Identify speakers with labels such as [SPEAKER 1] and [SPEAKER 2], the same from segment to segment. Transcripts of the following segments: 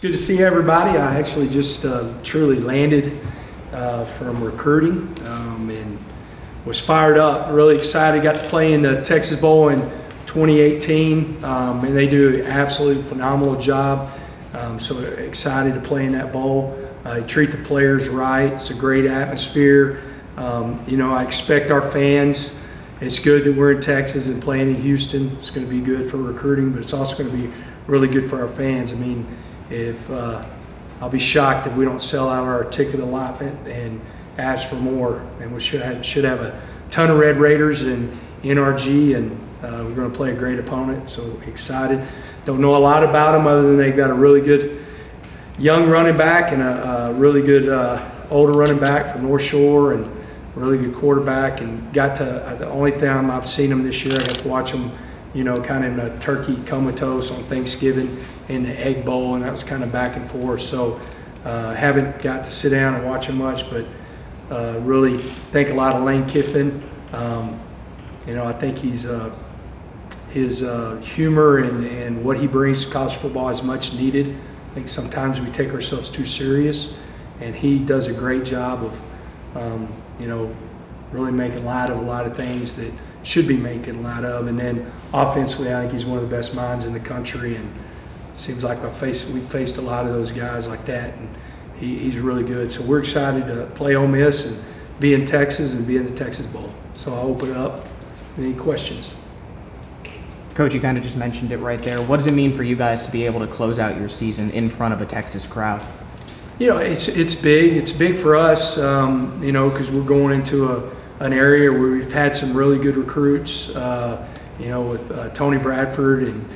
[SPEAKER 1] Good to see everybody. I actually just truly landed from recruiting and was fired up, really excited. Got to play in the Texas Bowl in 2018, and they do an absolutely phenomenal job. So excited to play in that bowl. They treat the players right. It's a great atmosphere. You know, I expect our fans. It's good that we're in Texas and playing in Houston. It's going to be good for recruiting, but it's also going to be really good for our fans. I mean, if I'll be shocked if we don't sell out our ticket allotment and ask for more. And we should have a ton of Red Raiders in NRG, and we're going to play a great opponent. So excited. Don't know a lot about them other than they've got a really good young running back and a really good older running back from North Shore, and really good quarterback. And got to the only time I've seen them this year, I got to watch them, you know, kind of in a turkey comatose on Thanksgiving in the Egg Bowl, and that was kind of back and forth. So haven't got to sit down and watch them much, but really think a lot of Lane Kiffin. You know, I think his humor and what he brings to college football is much needed. I think sometimes we take ourselves too serious, and he does a great job of, you know, really making light of a lot of things that should be making light of. And then offensively, I think he's one of the best minds in the country, and seems like we've faced a lot of those guys like that, and he's really good. So we're excited to play Ole Miss and be in Texas and be in the Texas Bowl. So I'll open it up. Any questions?
[SPEAKER 2] Coach, you kind of just mentioned it right there. What does it mean for you guys to be able to close out your season in front of a Texas crowd?
[SPEAKER 1] You know, it's big. It's big for us, you know, because we're going into an area where we've had some really good recruits, you know, with Tony Bradford and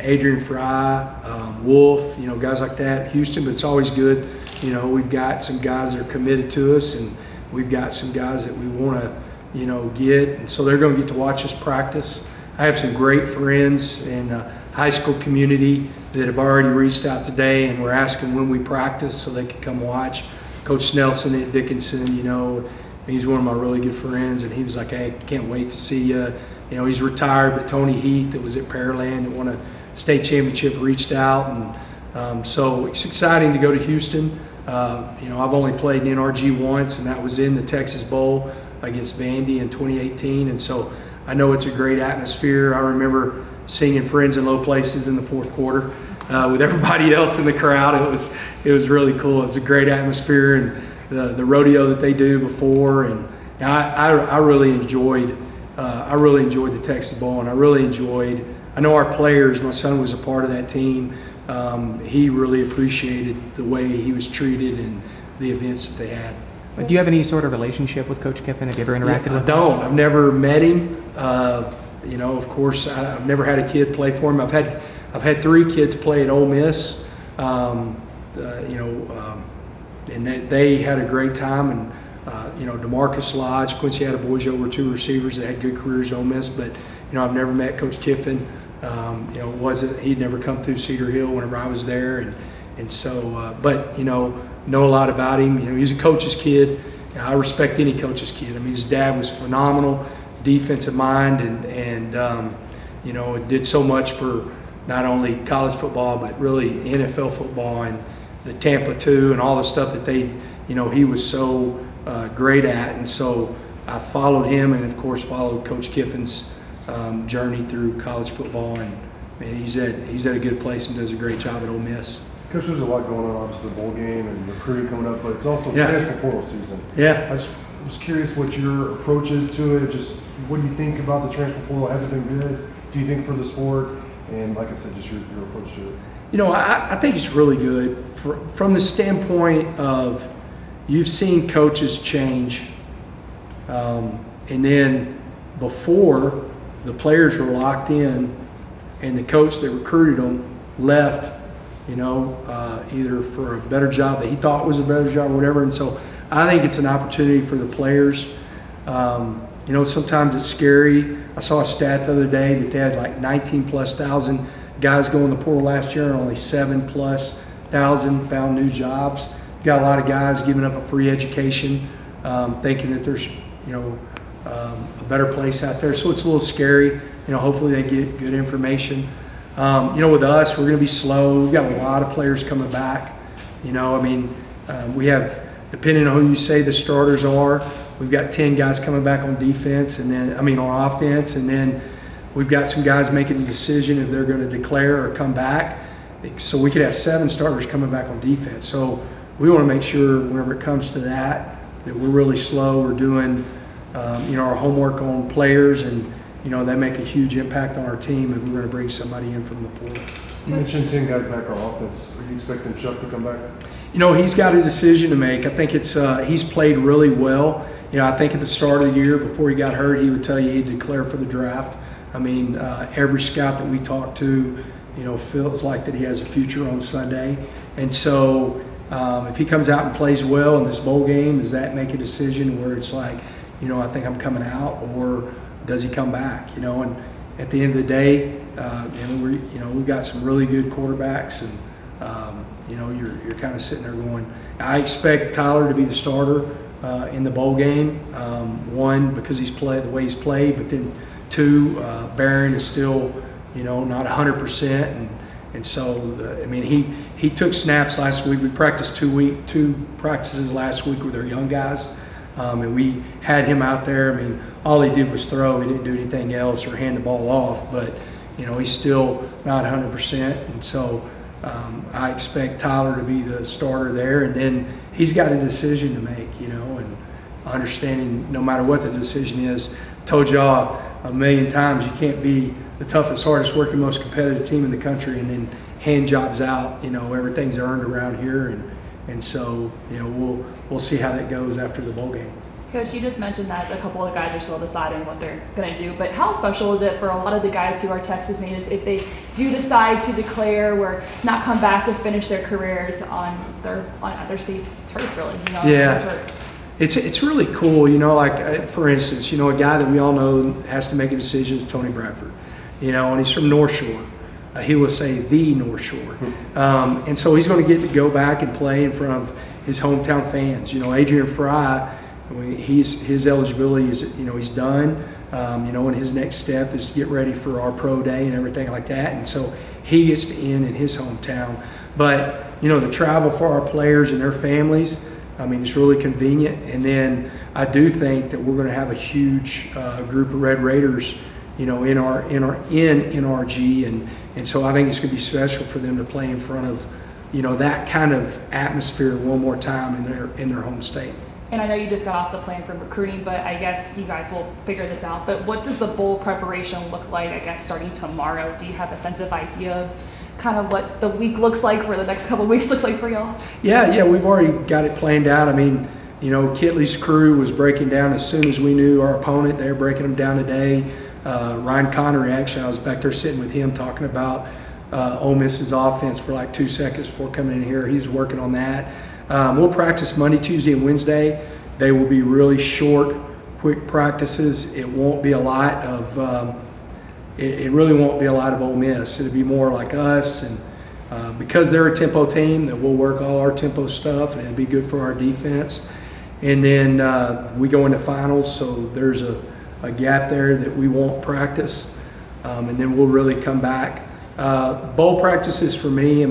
[SPEAKER 1] Adrian Fry, Wolf, you know, guys like that, Houston. But it's always good, you know, we've got some guys that are committed to us, and we've got some guys that we want to, you know, get. And so they're going to get to watch us practice. I have some great friends in the high school community that have already reached out today, and we're asking when we practice so they can come watch. Coach Snelson at Dickinson, you know, he's one of my really good friends, and he was like, hey, can't wait to see you. You know, he's retired, but Tony Heath, that was at Pearland, that won a state championship, reached out. And so it's exciting to go to Houston. You know, I've only played in NRG once, and that was in the Texas Bowl against Vandy in 2018. And so I know it's a great atmosphere. I remember singing Friends in Low Places in the fourth quarter with everybody else in the crowd. It was really cool. It was a great atmosphere, and the rodeo that they do before. And I really enjoyed the Texas Bowl, and I know our players, my son was a part of that team. He really appreciated the way he was treated and the events that they had.
[SPEAKER 2] Do you have any sort of relationship with Coach Kiffin? Have you ever interacted with him?
[SPEAKER 1] I don't. I've never met him. You know, of course, I've never had a kid play for him. I've had 3 kids play at Ole Miss. You know, and they had a great time. And you know, DeMarcus Lodge, Quincy Adebayo were 2 receivers that had good careers at Ole Miss. But you know, I've never met Coach Kiffin. You know, he'd never come through Cedar Hill whenever I was there, and so. But you know a lot about him. You know, he's a coach's kid. I respect any coach's kid. I mean, his dad was phenomenal, defensive mind, and you know, did so much for not only college football but really NFL football and the Tampa 2 and all the stuff that they, you know, he was so great at. And so I followed him, and of course followed Coach Kiffin's journey through college football, and man, he's at a good place and does a great job at Ole Miss.
[SPEAKER 3] Coach, there's a lot going on, obviously the bowl game and recruiting coming up, but it's also transfer portal season.
[SPEAKER 1] Yeah.
[SPEAKER 3] I just was curious what your approach is to it. Just what do you think about the transfer portal? Has it been good? Do you think for the sport? And like I said, just your approach to it.
[SPEAKER 1] You know, I think it's really good from the standpoint of you've seen coaches change, and then before the players were locked in, and the coach that recruited them left, you know, either for a better job that he thought was a better job or whatever. And so I think it's an opportunity for the players. You know, sometimes it's scary. I saw a stat the other day that they had like 19,000+ guys go in the portal last year, and only 7,000+ found new jobs. You got a lot of guys giving up a free education, thinking that there's, you know, a better place out there. So it's a little scary. You know, hopefully they get good information. With us, we're going to be slow. We've got a lot of players coming back. We have, depending on who you say the starters are, we've got 10 guys coming back on defense, and then on offense, and then we've got some guys making a decision if they're going to declare or come back. So we could have 7 starters coming back on defense. So we want to make sure whenever it comes to that we're really slow. We're doing our homework on players, and they make a huge impact on our team if we're going to bring somebody in from the portal.
[SPEAKER 3] You mentioned 10 guys back on offense. Are you expecting Chuck to come back?
[SPEAKER 1] He's got a decision to make. I think it's he's played really well. I think at the start of the year, before he got hurt, he would tell you he'd declare for the draft. Every scout that we talk to, feels like that he has a future on Sunday. And so if he comes out and plays well in this bowl game, does that make a decision where it's like, I think I'm coming out, or does he come back? And at the end of the day, we've got some really good quarterbacks, and you're kind of sitting there going, I expect Tyler to be the starter in the bowl game. One, because he's played the way he's played, but then 2, Barron is still, not 100%, and so he took snaps last week. We practiced 2 practices last week with our young guys, and we had him out there. All he did was throw. He didn't do anything else or hand the ball off, but he's still not 100%, and so I expect Tyler to be the starter there, and then he's got a decision to make, and understanding no matter what the decision is. Told y'all a million times, you can't be the toughest, hardest working, most competitive team in the country and then hand jobs out. Everything's earned around here, and so we'll see how that goes after the bowl game.
[SPEAKER 4] Coach, you just mentioned that a couple of guys are still deciding what they're going to do, but how special is it for a lot of the guys who are Texas natives if they do decide to declare or not come back to finish their careers on other states' turf, really?
[SPEAKER 1] Yeah, it's really cool. For instance, a guy that we all know has to make a decision is Tony Bradford. And he's from North Shore. He will say the North Shore, and so he's going to get to go back and play in front of his hometown fans. Adrian Fry. His eligibility is, he's done, and his next step is to get ready for our pro day and everything like that. And so he gets to end in his hometown. But, the travel for our players and their families, it's really convenient. And then I do think that we're going to have a huge group of Red Raiders, in NRG. And so I think it's going to be special for them to play in front of, that kind of atmosphere one more time in their home state.
[SPEAKER 4] And I know you just got off the plan for recruiting, but I guess you guys will figure this out. But what does the bowl preparation look like, I guess, starting tomorrow? Do you have a sense of idea of kind of what the week looks like, or the next couple of weeks looks like for y'all? Yeah, we've already got it planned out. Kitley's crew was breaking down as soon as we knew our opponent. They were breaking them down today. Ryan Connery, actually, I was back there sitting with him talking about Ole Miss's offense for like 2 seconds before coming in here. He's working on that. We'll practice Monday, Tuesday, and Wednesday. They will be really short, quick practices. It won't be a lot of it really won't be a lot of Ole Miss. It'll be more like us, and because they're a tempo team, that we'll work all our tempo stuff, and it'll be good for our defense. And then we go into finals, so there's a gap there that we won't practice, and then we'll really come back. Bowl practices for me,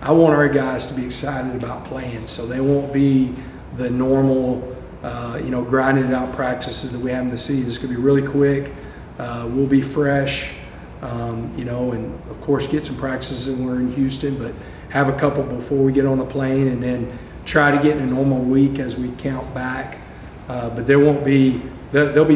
[SPEAKER 4] I want our guys to be excited about playing, so they won't be the normal, grinding it out practices that we have in the season. It's going to be really quick. We'll be fresh, and of course get some practices when we're in Houston, but have a couple before we get on the plane, and then try to get in a normal week as we count back. But they'll be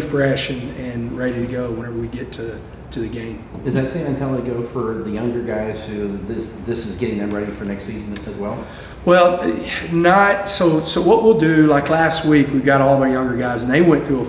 [SPEAKER 4] fresh and ready to go whenever we get to the game.
[SPEAKER 5] Is that same mentality go for the younger guys who this is getting them ready for next season as well?
[SPEAKER 1] Well, not so. So what we'll do, like last week, we got all our younger guys, and they went through a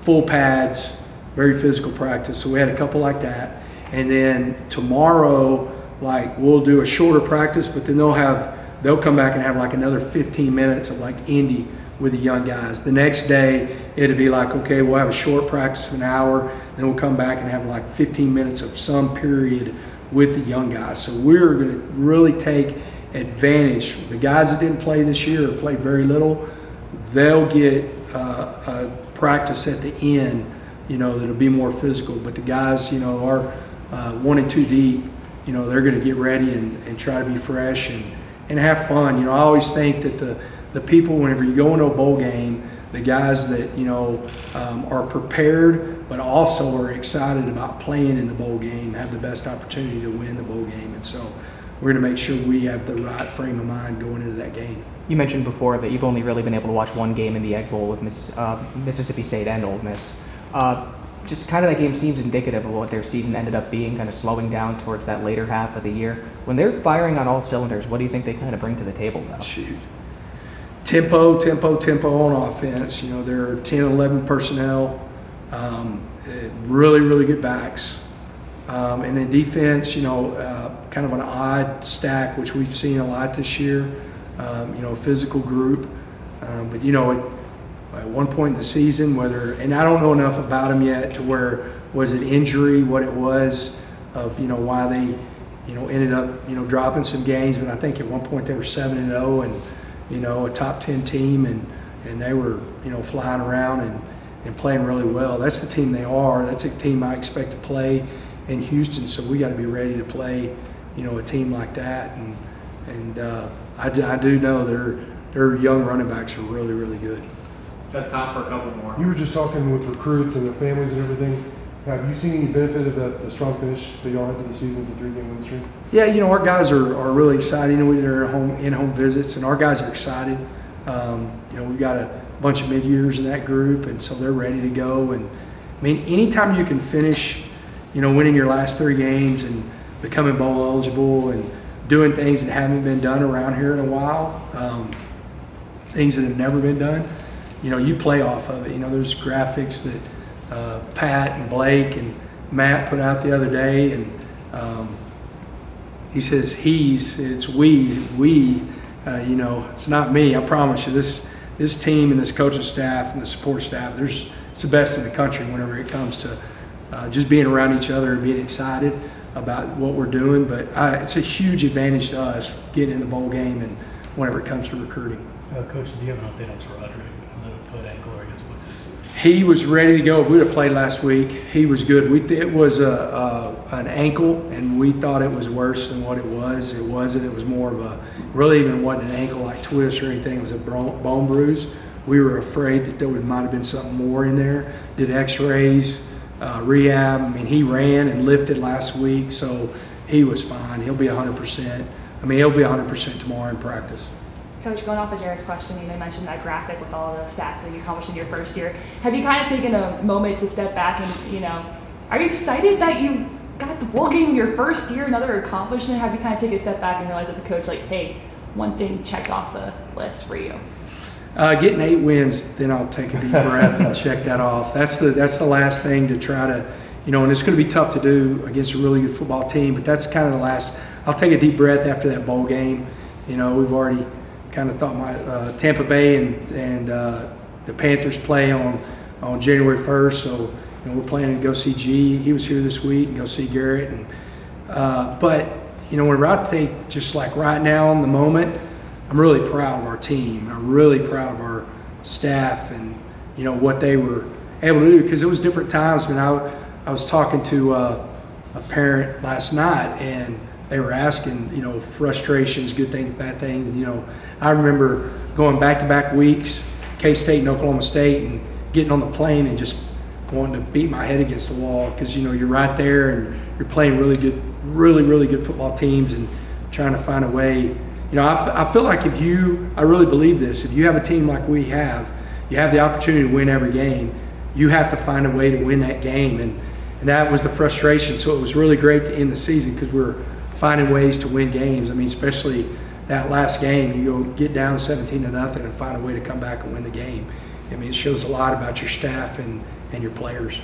[SPEAKER 1] full pads, very physical practice. So we had a couple like that, and then tomorrow, we'll do a shorter practice, but then they'll come back and have like another 15 minutes of like Indy with the young guys. The next day, it'll be like, okay, we'll have a short practice of an hour, then we'll come back and have like 15 minutes of some period with the young guys. So we're going to really take advantage. The guys that didn't play this year or played very little, they'll get a practice at the end, that'll be more physical. But the guys, 1 and 2 deep, you know, they're going to get ready and try to be fresh and have fun. You know, I always think that the people, whenever you go into a bowl game, the guys that, you know, are prepared but also are excited about playing in the bowl game have the best opportunity to win the bowl game. And so we're going to make sure we have the right frame of mind going into that game.
[SPEAKER 2] You mentioned before that you've only really been able to watch one game in the Egg Bowl with Mississippi State and Ole Miss. Just kind of that game seems indicative of what their season ended up being, kind of slowing down towards that later half of the year. When they're firing on all cylinders, what do you think they kind of bring to the table now?
[SPEAKER 1] Shoot. Tempo on offense. You know, there are 10, 11 personnel, really good backs. And then defense, you know, kind of an odd stack, which we've seen a lot this year, you know, physical group. But, you know, at one point in the season, and I don't know enough about them yet to where, was it injury, what it was of, you know, why they, you know, ended up, you know, dropping some games. But I think at one point they were 7-0 and, you know, a top 10 team, and they were, you know, flying around and playing really well. That's the team they are. That's a team I expect to play in Houston, so we got to be ready to play, you know, a team like that. And I do know their young running backs are really good.
[SPEAKER 6] Got time for a couple more.
[SPEAKER 3] You were just talking with recruits and their families and everything. Have you seen any benefit of the strong finish that y'all had to the season, the 3-game win streak?
[SPEAKER 1] Yeah, you know, our guys are really excited. You know, they're in-home visits, and our guys are excited. You know, we've got a bunch of mid-years in that group, and so they're ready to go. And I mean, anytime you can finish, you know, winning your last 3 games and becoming bowl eligible and doing things that haven't been done around here in a while, things that have never been done, you know, you play off of it. You know, there's graphics that Pat and Blake and Matt put out the other day, and he says it's we, you know, it's not me. I promise you, this team and this coaching staff and the support staff, it's the best in the country whenever it comes to just being around each other and being excited about what we're doing. But it's a huge advantage to us getting in the bowl game and whenever it comes to recruiting.
[SPEAKER 7] Coach, do you have an update on Roderick? Was it a foot, ankle, or I guess what's his?
[SPEAKER 1] He was ready to go. If we would have played last week, he was good. It was an ankle, and we thought it was worse than what it was. It wasn't. It was more of a, really even wasn't an ankle like twist or anything. It was a bone bruise. We were afraid that there might have been something more in there. Did x-rays, rehab. I mean, he ran and lifted last week, so he was fine. He'll be 100%. I mean, he'll be 100% tomorrow in practice.
[SPEAKER 4] Coach, going off of Jared's question, you mentioned that graphic with all the stats that you accomplished in your first year. Have you kind of taken a moment to step back and, you know, are you excited that you got the bowl game your first year, another accomplishment? Have you kind of taken a step back and realized as a coach, like, hey, one thing checked off the list for you?
[SPEAKER 1] Getting 8 wins, then I'll take a deep breath and check that off. That's the last thing to try to, you know, and it's going to be tough to do against a really good football team, but that's kind of the last. I'll take a deep breath after that bowl game. You know, we've already kind of thought my Tampa Bay and the Panthers play on January 1st, so you know, we're planning to go see G. He was here this week, and go see Garrett. And but you know, when I take just like right now in the moment, I'm really proud of our team. I'm really proud of our staff and, you know, what they were able to do, because it was different times. I mean, I was talking to a parent last night, and they were asking, you know, frustrations, good things, bad things. And, you know, I remember going back-to-back weeks, K-State and Oklahoma State, and getting on the plane and just wanting to beat my head against the wall, because, you know, you're right there and you're playing really good football teams and trying to find a way. You know, I feel like I really believe this, if you have a team like we have, you have the opportunity to win every game, you have to find a way to win that game. And that was the frustration. So it was really great to end the season, because we're finding ways to win games. I mean, especially that last game, you go get down 17-0 and find a way to come back and win the game. I mean, it shows a lot about your staff and your players.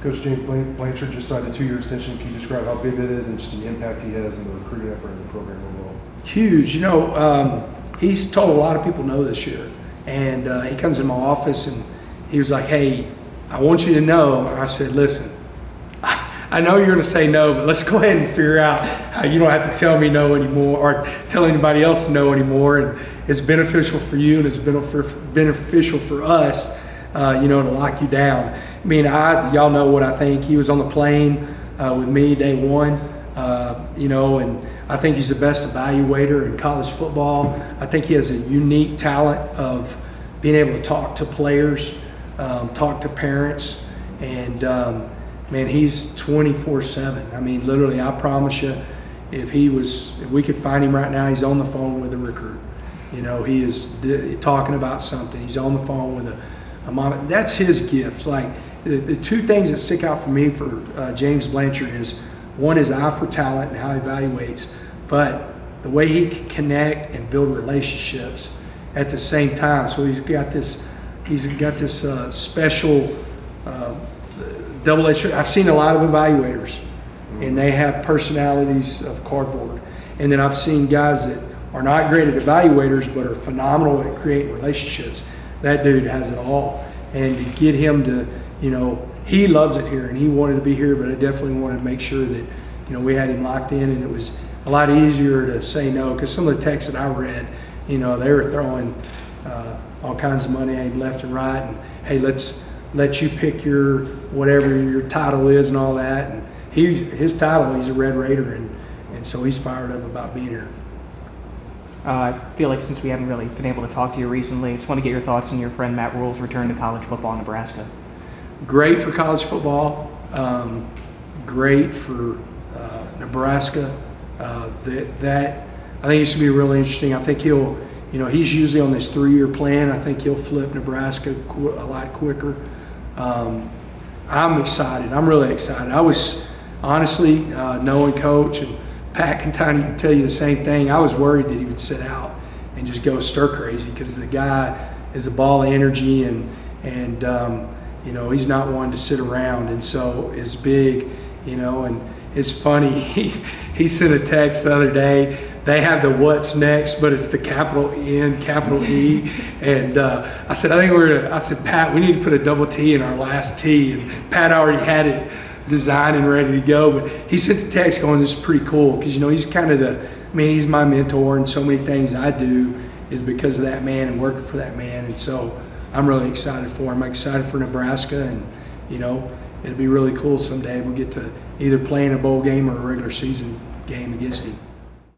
[SPEAKER 3] Coach James Blanchard just signed a 2-year extension. Can you describe how big that is and just the impact he has in the recruiting effort in the program overall?
[SPEAKER 1] Huge. You know, he's told a lot of people no this year. And he comes in my office and he was like, hey, I want you to know. And I said, listen, I know you're going to say no, but let's go ahead and figure out how you don't have to tell me no anymore or tell anybody else no anymore. And it's beneficial for you and it's beneficial for us, you know, to lock you down. I mean, y'all know what I think. He was on the plane with me day one. You know, and I think he's the best evaluator in college football. I think he has a unique talent of being able to talk to players, talk to parents, and man, he's 24/7. I mean, literally, I promise you, if we could find him right now, he's on the phone with a recruit. You know, he is talking about something. He's on the phone with a mom. That's his gift. Like the two things that stick out for me for James Blanchard is, one is eye for talent and how he evaluates, but the way he can connect and build relationships at the same time. So he's got this special double-edged. I've seen a lot of evaluators, and they have personalities of cardboard. And then I've seen guys that are not great at evaluators but are phenomenal at creating relationships. That dude has it all. And to get him to, you know, he loves it here and he wanted to be here, but I definitely wanted to make sure that, you know, we had him locked in, and it was a lot easier to say no, because some of the texts that I read, you know, they were throwing all kinds of money at him left and right, and hey, let's let you pick your whatever your title is and all that. And his title, he's a Red Raider, and so he's fired up about being here.
[SPEAKER 2] I feel like since we haven't really been able to talk to you recently, I just want to get your thoughts on your friend Matt Rule's return to college football in Nebraska.
[SPEAKER 1] Great for college football, great for Nebraska. That I think it's going to be really interesting. I think he'll, you know, he's usually on this 3-year plan. I think he'll flip Nebraska a lot quicker. I'm excited. I'm really excited. I was honestly, knowing Coach and Pat can tell you the same thing. I was worried that he would sit out and just go stir crazy, because the guy is a ball of energy, and you know, he's not one to sit around, and so it's big, you know. And it's funny, he sent a text the other day. They have the what's next, but it's the capital N, capital E. And I said, I said, Pat, we need to put a double T in our last T. And Pat already had it designed and ready to go. But he sent the text going, this is pretty cool. Because, you know, he's kind of he's my mentor, and so many things I do is because of that man and working for that man. And so I'm really excited for him. I'm excited for Nebraska, and, you know, it'll be really cool someday we'll get to either play in a bowl game or a regular season game against him.